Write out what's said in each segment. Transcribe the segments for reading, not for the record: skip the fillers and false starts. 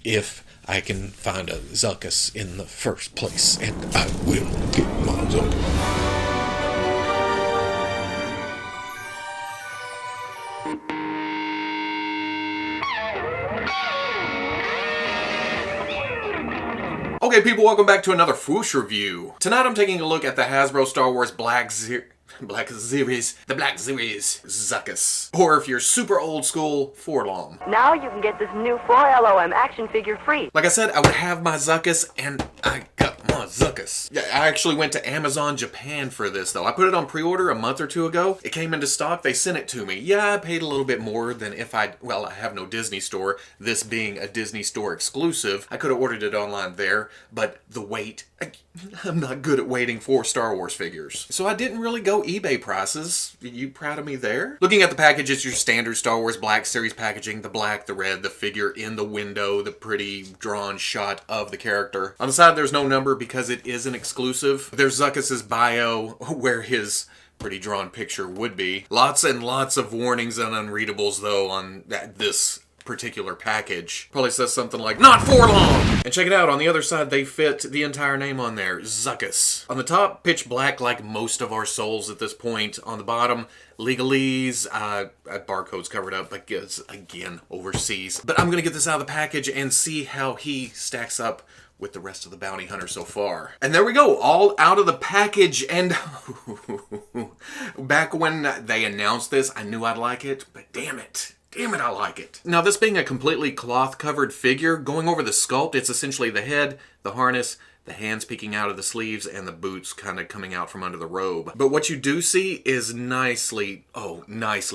if I can find a Zuckuss in the first place, and I will get my Zuckuss. Okay, people, welcome back to another Fwoosh review. Tonight I'm taking a look at the Hasbro Star Wars Black Series, the Black Series Zuckuss. Or if you're super old school, Forlom. Now you can get this new 4LOM action figure free. Like I said, I would have my Zuckuss, and I got my Zuckuss. Yeah, I actually went to Amazon Japan for this, though. I put it on pre-order a month or two ago. It came into stock. They sent it to me. Yeah, I paid a little bit more than if I have no Disney store. This being a Disney store exclusive, I could have ordered it online there, but the wait, I'm not good at waiting for Star Wars figures. So I didn't really go eBay prices. Are you proud of me there? Looking at the package, it's your standard Star Wars Black Series packaging. The black, the red, the figure in the window, the pretty drawn shot of the character. On the side, there's no number because it is an exclusive. There's Zuckuss's bio where his pretty drawn picture would be. Lots and lots of warnings and unreadables, though, on this particular package. Probably says something like, "Not for long!" And check it out, on the other side they fit the entire name on there, Zuckuss. On the top, pitch black like most of our souls at this point. On the bottom, legalese, barcode's covered up, I guess, again, overseas. But I'm gonna get this out of the package and see how he stacks up with the rest of the bounty hunter so far. And there we go, all out of the package, and back when they announced this, I knew I'd like it, but damn it, I like it. Now, this being a completely cloth-covered figure, going over the sculpt, it's essentially the head, the harness, the hands peeking out of the sleeves, and the boots kind of coming out from under the robe. But what you do see is nicely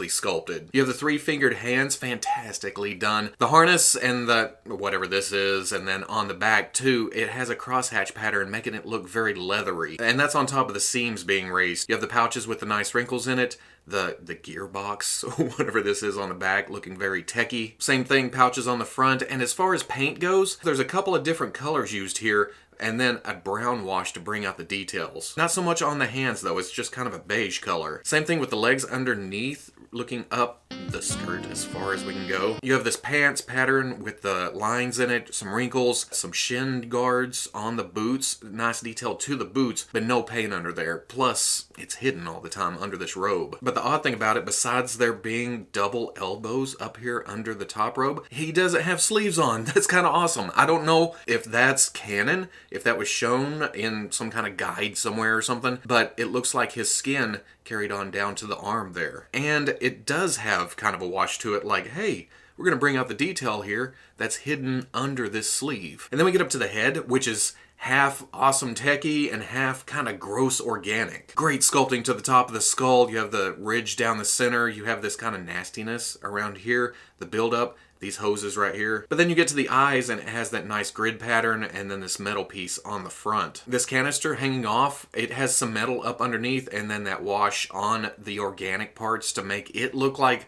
sculpted. You have the three-fingered hands, fantastically done. The harness and the, whatever this is, and then on the back too, it has a crosshatch pattern, making it look very leathery. And that's on top of the seams being raised. You have the pouches with the nice wrinkles in it, the gearbox, whatever this is on the back, looking very techy. Same thing, pouches on the front. And as far as paint goes, there's a couple of different colors used here, and then a brown wash to bring out the details. Not so much on the hands though, it's just kind of a beige color. Same thing with the legs underneath, looking up the skirt as far as we can go. You have this pants pattern with the lines in it, some wrinkles, some shin guards on the boots, nice detail to the boots, but no paint under there. Plus, it's hidden all the time under this robe. But the odd thing about it, besides there being double elbows up here under the top robe, he doesn't have sleeves on. That's kind of awesome. I don't know if that's canon, if that was shown in some kind of guide somewhere or something, but it looks like his skin carried on down to the arm there. And it does have kind of a wash to it, like, hey, we're going to bring out the detail here that's hidden under this sleeve. And then we get up to the head, which is half awesome techie and half kind of gross organic. Great sculpting to the top of the skull. You have the ridge down the center. You have this kind of nastiness around here, the buildup. These hoses right here. But then you get to the eyes and it has that nice grid pattern and then this metal piece on the front. This canister hanging off, it has some metal up underneath and then that wash on the organic parts to make it look like,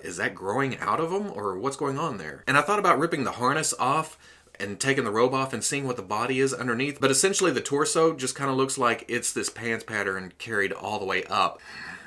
is that growing out of them or what's going on there? And I thought about ripping the harness off and taking the robe off and seeing what the body is underneath. But essentially the torso just kind of looks like it's this pants pattern carried all the way up.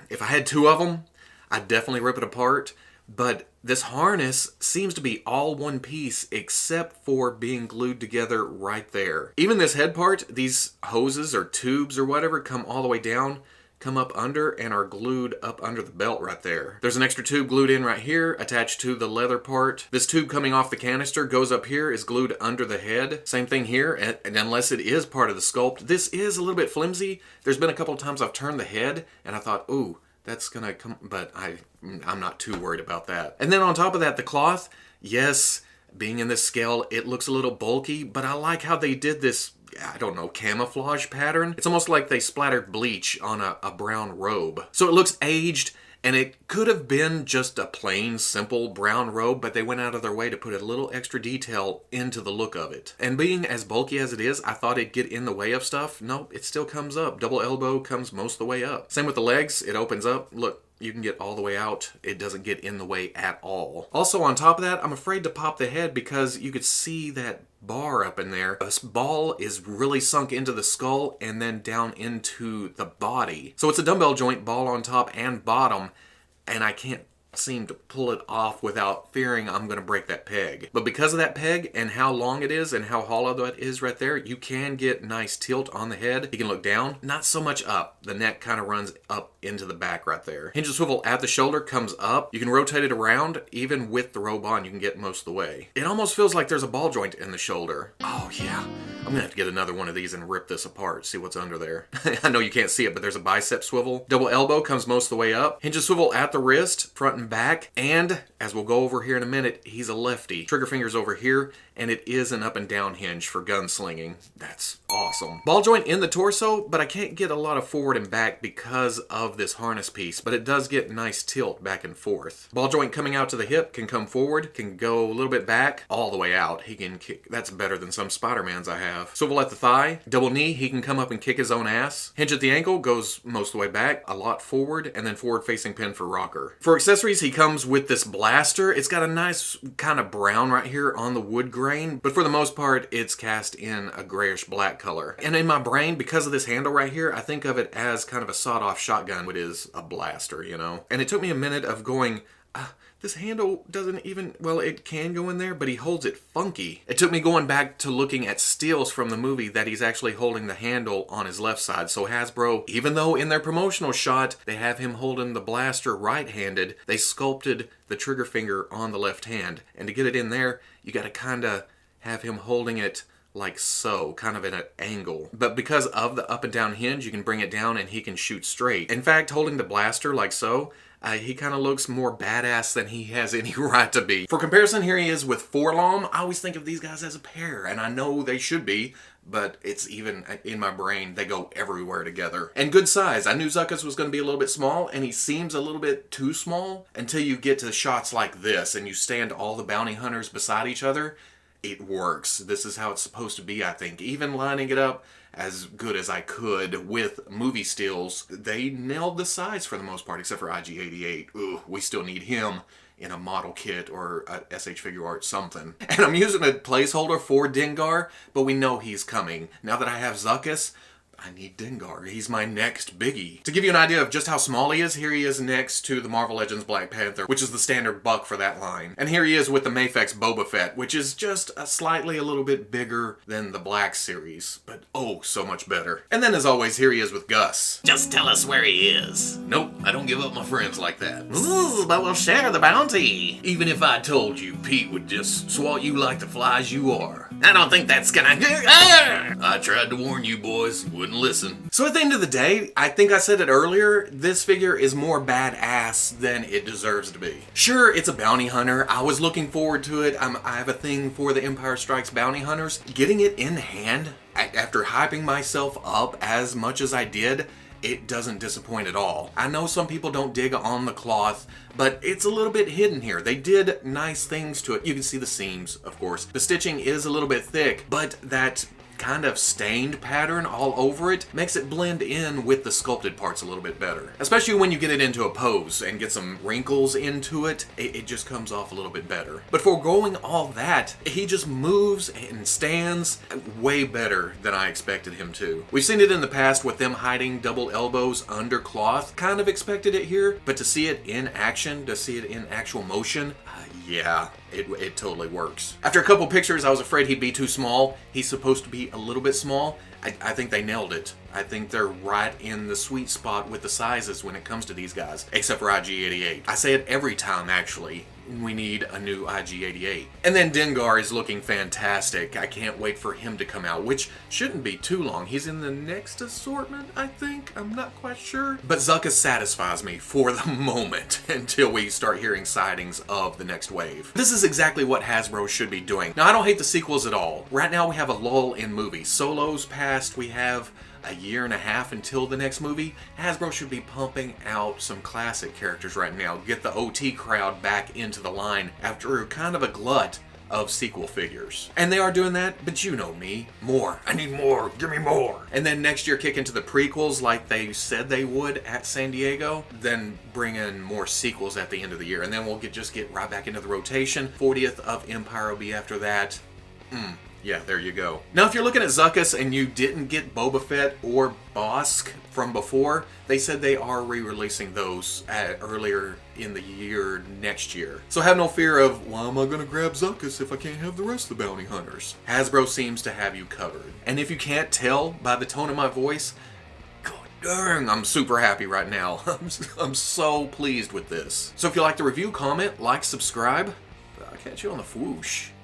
If I had two of them, I'd definitely rip it apart. But this harness seems to be all one piece except for being glued together right there. Even this head part, these hoses or tubes or whatever come all the way down, come up under and are glued up under the belt right there. There's an extra tube glued in right here attached to the leather part. This tube coming off the canister goes up here, is glued under the head. Same thing here, and unless it is part of the sculpt, this is a little bit flimsy. There's been a couple of times I've turned the head and I thought, ooh, that's gonna come, but I'm not too worried about that. And then on top of that, the cloth, yes, being in this scale, it looks a little bulky, but I like how they did this, I don't know, camouflage pattern. It's almost like they splattered bleach on a brown robe. So it looks aged, and it could have been just a plain, simple brown robe, but they went out of their way to put a little extra detail into the look of it. And being as bulky as it is, I thought it'd get in the way of stuff. Nope, it still comes up. Double elbow comes most of the way up. Same with the legs, it opens up. Look, you can get all the way out. It doesn't get in the way at all. Also, on top of that, I'm afraid to pop the head because you could see that bar up in there. This ball is really sunk into the skull and then down into the body. So it's a dumbbell joint, ball on top and bottom, and I can't seem to pull it off without fearing I'm going to break that peg. But because of that peg and how long it is and how hollow that is right there, you can get nice tilt on the head. You can look down, not so much up. The neck kind of runs up into the back right there. Hinge and swivel at the shoulder comes up. You can rotate it around. Even with the robe on, you can get most of the way. It almost feels like there's a ball joint in the shoulder. Oh yeah. I'm gonna have to get another one of these and rip this apart, see what's under there. I know you can't see it, but there's a bicep swivel. Double elbow comes most of the way up. Hinge and swivel at the wrist, front and back. And, as we'll go over here in a minute, he's a lefty. Trigger finger's over here, and it is an up and down hinge for gunslinging. That's awesome. Ball joint in the torso, but I can't get a lot of forward and back because of this harness piece, but it does get nice tilt back and forth. Ball joint coming out to the hip can come forward, can go a little bit back, all the way out. He can kick. That's better than some Spider-Mans I have. Swivel at the thigh, double knee, he can come up and kick his own ass. Hinge at the ankle goes most of the way back, a lot forward, and then forward facing pin for rocker. For accessories, he comes with this blaster. It's got a nice kind of brown right here on the wood grain, but for the most part, it's cast in a grayish black color. And in my brain, because of this handle right here, I think of it as kind of a sawed-off shotgun, which is a blaster, you know? And it took me a minute of going, this handle doesn't even, well, it can go in there, but he holds it funky. It took me going back to looking at stills from the movie that he's actually holding the handle on his left side. So Hasbro, even though in their promotional shot, they have him holding the blaster right-handed, they sculpted the trigger finger on the left hand. And to get it in there, you gotta kinda have him holding it like so, kind of at an angle. But because of the up and down hinge, you can bring it down and he can shoot straight. In fact, holding the blaster like so, he kind of looks more badass than he has any right to be. For comparison, here he is with Forlom. I always think of these guys as a pair, and I know they should be, but it's even in my brain, they go everywhere together. And good size. I knew Zuckuss was going to be a little bit small, and he seems a little bit too small until you get to shots like this, and you stand all the bounty hunters beside each other. It works. This is how it's supposed to be, I think. Even lining it up as good as I could with movie stills, they nailed the size for the most part, except for IG-88. Ooh, we still need him in a model kit or a SH Figure Art something. And I'm using a placeholder for Dengar, but we know he's coming. Now that I have Zuckuss, I need Dengar. He's my next biggie. To give you an idea of just how small he is, here he is next to the Marvel Legends Black Panther, which is the standard buck for that line. And here he is with the Mafex Boba Fett, which is just a little bit bigger than the Black series, but oh, so much better. And then as always, here he is with Gus. Just tell us where he is. Nope, I don't give up my friends like that. Ooh, but we'll share the bounty. Even if I told you, Pete would just swat you like the flies you are. I don't think that's gonna... I tried to warn you boys, wouldn't listen. So at the end of the day, I think I said it earlier, this figure is more badass than it deserves to be. Sure, it's a bounty hunter. I was looking forward to it. I have a thing for the Empire Strikes bounty hunters. Getting it in hand, after hyping myself up as much as I did, it doesn't disappoint at all. I know some people don't dig on the cloth, but it's a little bit hidden here. They did nice things to it. You can see the seams, of course. The stitching is a little bit thick, but that kind of stained pattern all over it makes it blend in with the sculpted parts a little bit better. Especially when you get it into a pose and get some wrinkles into it, it just comes off a little bit better. But foregoing all that, he just moves and stands way better than I expected him to. We've seen it in the past with them hiding double elbows under cloth. Kind of expected it here, but to see it in action, to see it in actual motion, yeah, it totally works. After a couple pictures, I was afraid he'd be too small. He's supposed to be a little bit small. I think they nailed it. I think they're right in the sweet spot with the sizes when it comes to these guys, except for IG-88. I say it every time, actually. We need a new IG-88. And then Dengar is looking fantastic. I can't wait for him to come out, which shouldn't be too long. He's in the next assortment, I think. I'm not quite sure. But Zuckuss satisfies me for the moment until we start hearing sightings of the next wave. This is exactly what Hasbro should be doing. Now, I don't hate the sequels at all. Right now, we have a lull in movies. Solo's past, we have a year and a half until the next movie. Hasbro should be pumping out some classic characters right now. Get the OT crowd back into the line after kind of a glut of sequel figures. And they are doing that, but you know me. More. I need more. Give me more. And then next year kick into the prequels like they said they would at San Diego. Then bring in more sequels at the end of the year. And then we'll just get right back into the rotation. 40th of Empire will be after that. Yeah, there you go. Now, if you're looking at Zuckuss and you didn't get Boba Fett or Bosk from before, they said they are re-releasing those earlier in the year next year. So have no fear of, why am I going to grab Zuckuss if I can't have the rest of the bounty hunters? Hasbro seems to have you covered. And if you can't tell by the tone of my voice, god dang, I'm super happy right now. I'm so pleased with this. So if you like the review, comment, like, subscribe. I'll catch you on the Fwoosh.